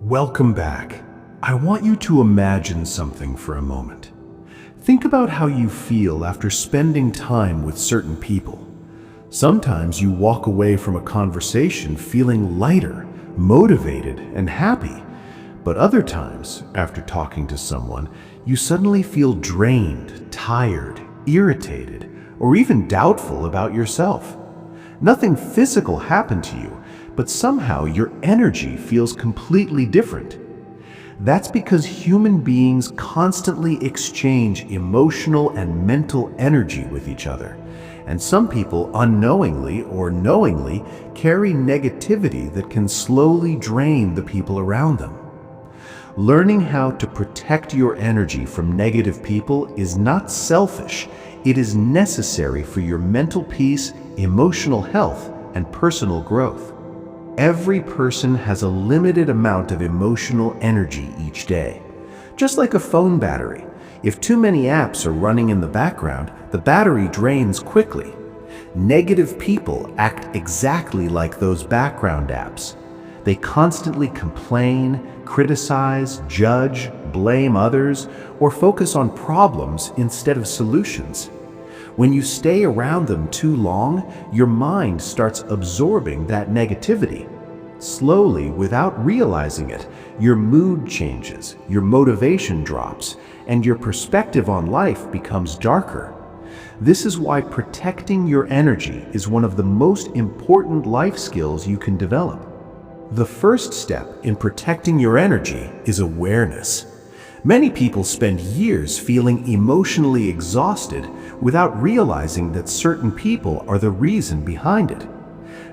Welcome back. I want you to imagine something for a moment. Think about how you feel after spending time with certain people. Sometimes you walk away from a conversation feeling lighter, motivated, and happy. But other times, after talking to someone, you suddenly feel drained, tired, irritated, or even doubtful about yourself. Nothing physical happened to you, but somehow your energy feels completely different. That's because human beings constantly exchange emotional and mental energy with each other. And some people unknowingly or knowingly carry negativity that can slowly drain the people around them. Learning how to protect your energy from negative people is not selfish. It is necessary for your mental peace, emotional health, and personal growth. Every person has a limited amount of emotional energy each day. Just like a phone battery, if too many apps are running in the background, the battery drains quickly. Negative people act exactly like those background apps. They constantly complain, criticize, judge, blame others, or focus on problems instead of solutions. When you stay around them too long, your mind starts absorbing that negativity. Slowly, without realizing it, your mood changes, your motivation drops, and your perspective on life becomes darker. This is why protecting your energy is one of the most important life skills you can develop. The first step in protecting your energy is awareness. Many people spend years feeling emotionally exhausted without realizing that certain people are the reason behind it.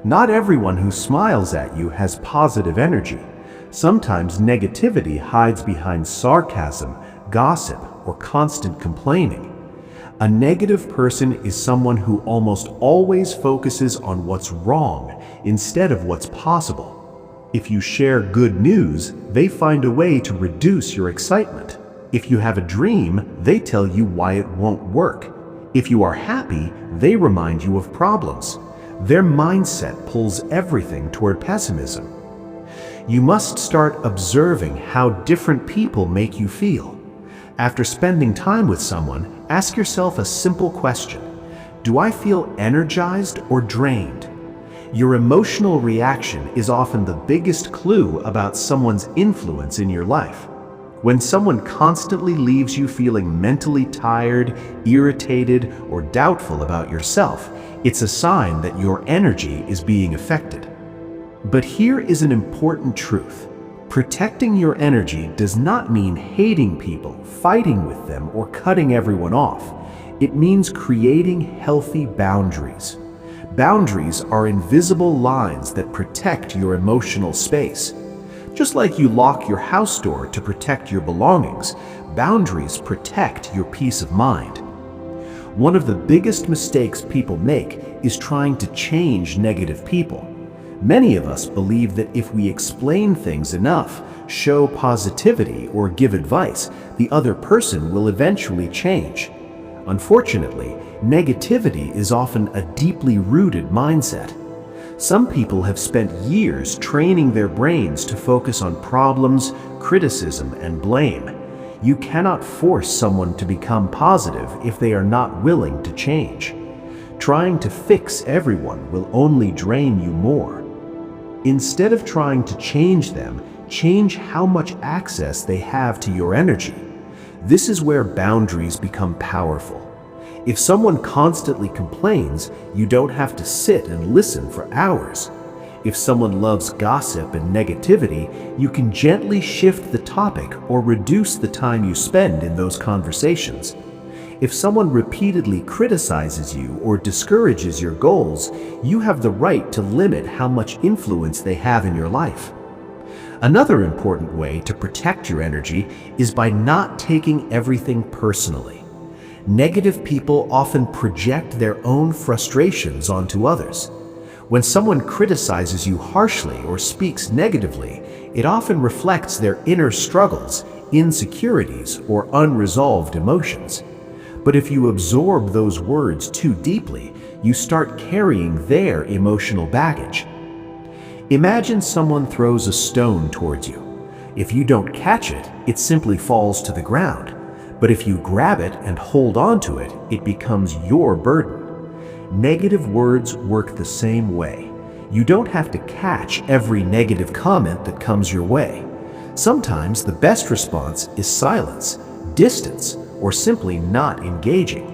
Not everyone who smiles at you has positive energy. Sometimes negativity hides behind sarcasm, gossip, or constant complaining. A negative person is someone who almost always focuses on what's wrong instead of what's possible. If you share good news, they find a way to reduce your excitement. If you have a dream, they tell you why it won't work. If you are happy, they remind you of problems. Their mindset pulls everything toward pessimism. You must start observing how different people make you feel. After spending time with someone, ask yourself a simple question. Do I feel energized or drained? Your emotional reaction is often the biggest clue about someone's influence in your life. When someone constantly leaves you feeling mentally tired, irritated, or doubtful about yourself, it's a sign that your energy is being affected. But here is an important truth. Protecting your energy does not mean hating people, fighting with them, or cutting everyone off. It means creating healthy boundaries. Boundaries are invisible lines that protect your emotional space. Just like you lock your house door to protect your belongings, boundaries protect your peace of mind. One of the biggest mistakes people make is trying to change negative people. Many of us believe that if we explain things enough, show positivity, or give advice, the other person will eventually change. Unfortunately, negativity is often a deeply rooted mindset. Some people have spent years training their brains to focus on problems, criticism, and blame. You cannot force someone to become positive if they are not willing to change. Trying to fix everyone will only drain you more. Instead of trying to change them, change how much access they have to your energy. This is where boundaries become powerful. If someone constantly complains, you don't have to sit and listen for hours. If someone loves gossip and negativity, you can gently shift the topic or reduce the time you spend in those conversations. If someone repeatedly criticizes you or discourages your goals, you have the right to limit how much influence they have in your life. Another important way to protect your energy is by not taking everything personally. Negative people often project their own frustrations onto others. When someone criticizes you harshly or speaks negatively, it often reflects their inner struggles, insecurities, or unresolved emotions. But if you absorb those words too deeply, you start carrying their emotional baggage. Imagine someone throws a stone towards you. If you don't catch it, it simply falls to the ground. But if you grab it and hold on to it, it becomes your burden. Negative words work the same way. You don't have to catch every negative comment that comes your way. Sometimes the best response is silence, distance, or simply not engaging.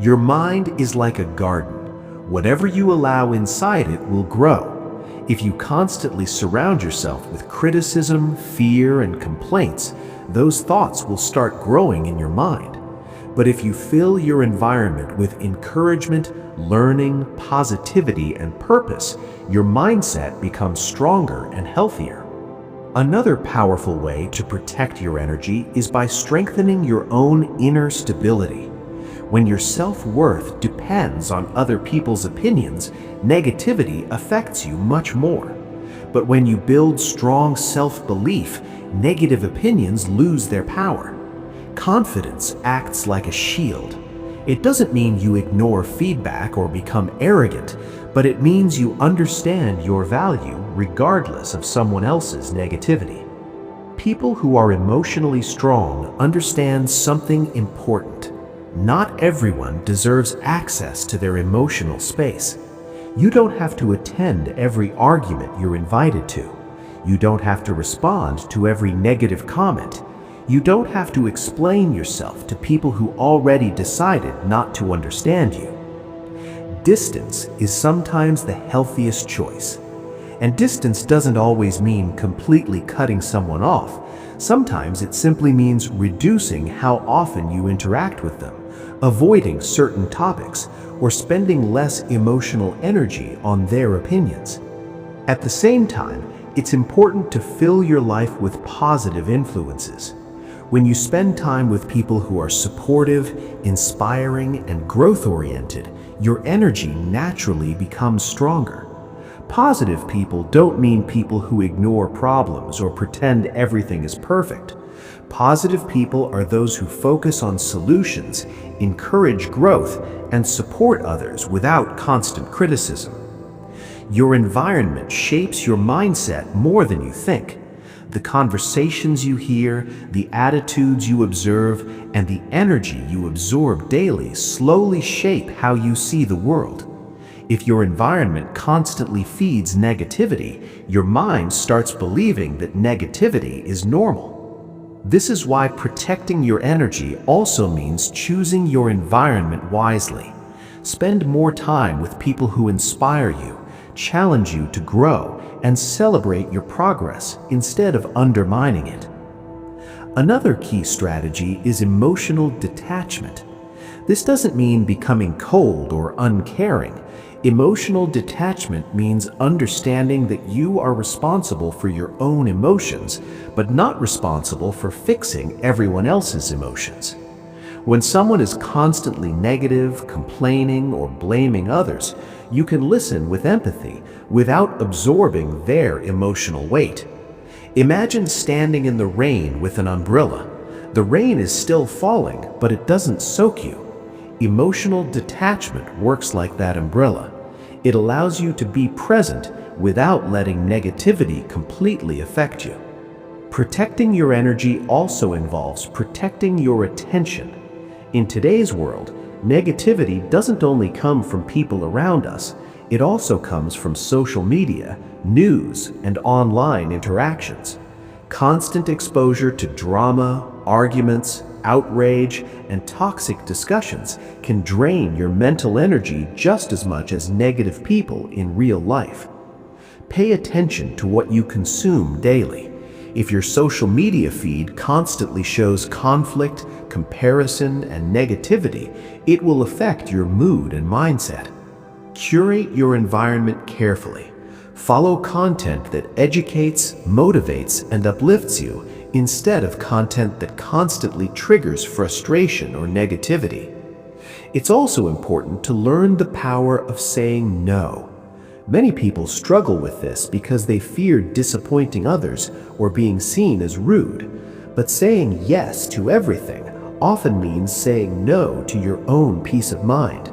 Your mind is like a garden. Whatever you allow inside it will grow. If you constantly surround yourself with criticism, fear, and complaints, those thoughts will start growing in your mind. But if you fill your environment with encouragement, learning, positivity, and purpose, your mindset becomes stronger and healthier. Another powerful way to protect your energy is by strengthening your own inner stability. When your self-worth depends on other people's opinions, negativity affects you much more. But when you build strong self-belief, negative opinions lose their power. Confidence acts like a shield. It doesn't mean you ignore feedback or become arrogant, but it means you understand your value regardless of someone else's negativity. People who are emotionally strong understand something important. Not everyone deserves access to their emotional space. You don't have to attend every argument you're invited to. You don't have to respond to every negative comment. You don't have to explain yourself to people who already decided not to understand you. Distance is sometimes the healthiest choice. And distance doesn't always mean completely cutting someone off. Sometimes it simply means reducing how often you interact with them, avoiding certain topics, or spending less emotional energy on their opinions. At the same time, it's important to fill your life with positive influences. When you spend time with people who are supportive, inspiring, and growth-oriented, your energy naturally becomes stronger. Positive people don't mean people who ignore problems or pretend everything is perfect. Positive people are those who focus on solutions, encourage growth, and support others without constant criticism. Your environment shapes your mindset more than you think. The conversations you hear, the attitudes you observe, and the energy you absorb daily slowly shape how you see the world. If your environment constantly feeds negativity, your mind starts believing that negativity is normal. This is why protecting your energy also means choosing your environment wisely. Spend more time with people who inspire you, challenge you to grow, and celebrate your progress instead of undermining it. Another key strategy is emotional detachment. This doesn't mean becoming cold or uncaring. Emotional detachment means understanding that you are responsible for your own emotions, but not responsible for fixing everyone else's emotions. When someone is constantly negative, complaining, or blaming others, you can listen with empathy without absorbing their emotional weight. Imagine standing in the rain with an umbrella. The rain is still falling, but it doesn't soak you. Emotional detachment works like that umbrella. It allows you to be present without letting negativity completely affect you. Protecting your energy also involves protecting your attention. In today's world, negativity doesn't only come from people around us, it also comes from social media, news, and online interactions. Constant exposure to drama, arguments, outrage, and toxic discussions can drain your mental energy just as much as negative people in real life. Pay attention to what you consume daily. If your social media feed constantly shows conflict, comparison, and negativity, it will affect your mood and mindset. Curate your environment carefully. Follow content that educates, motivates, and uplifts you instead of content that constantly triggers frustration or negativity. It's also important to learn the power of saying no. Many people struggle with this because they fear disappointing others or being seen as rude. But saying yes to everything often means saying no to your own peace of mind.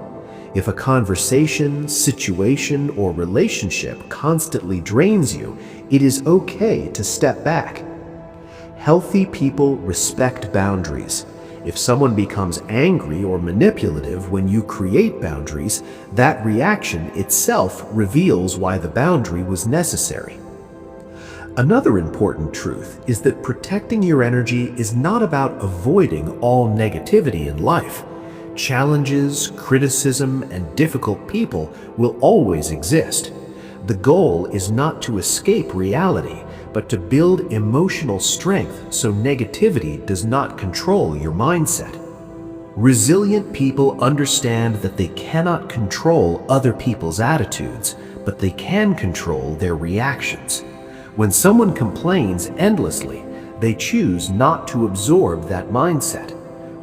If a conversation, situation, or relationship constantly drains you, it is okay to step back. Healthy people respect boundaries. If someone becomes angry or manipulative when you create boundaries, that reaction itself reveals why the boundary was necessary. Another important truth is that protecting your energy is not about avoiding all negativity in life. Challenges, criticism, and difficult people will always exist. The goal is not to escape reality, but to build emotional strength so negativity does not control your mindset. Resilient people understand that they cannot control other people's attitudes, but they can control their reactions. When someone complains endlessly, they choose not to absorb that mindset.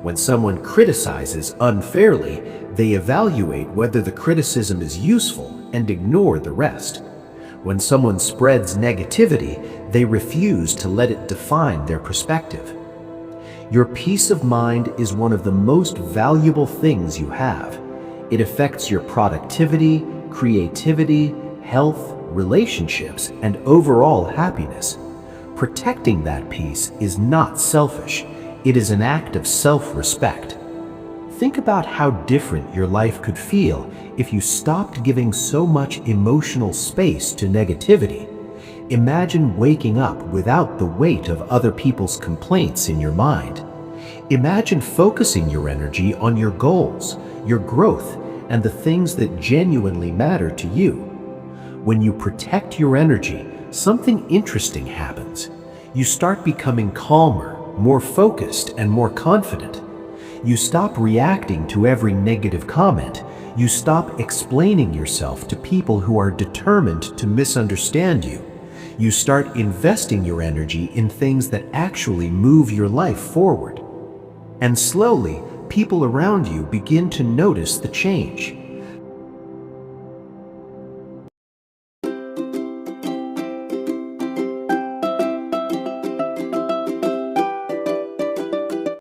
When someone criticizes unfairly, they evaluate whether the criticism is useful and ignore the rest. When someone spreads negativity, they refuse to let it define their perspective. Your peace of mind is one of the most valuable things you have. It affects your productivity, creativity, health, relationships, and overall happiness. Protecting that peace is not selfish. It is an act of self-respect. Think about how different your life could feel if you stopped giving so much emotional space to negativity. Imagine waking up without the weight of other people's complaints in your mind. Imagine focusing your energy on your goals, your growth, and the things that genuinely matter to you. When you protect your energy, something interesting happens. You start becoming calmer, more focused, and more confident. You stop reacting to every negative comment. You stop explaining yourself to people who are determined to misunderstand you. You start investing your energy in things that actually move your life forward. And slowly, people around you begin to notice the change.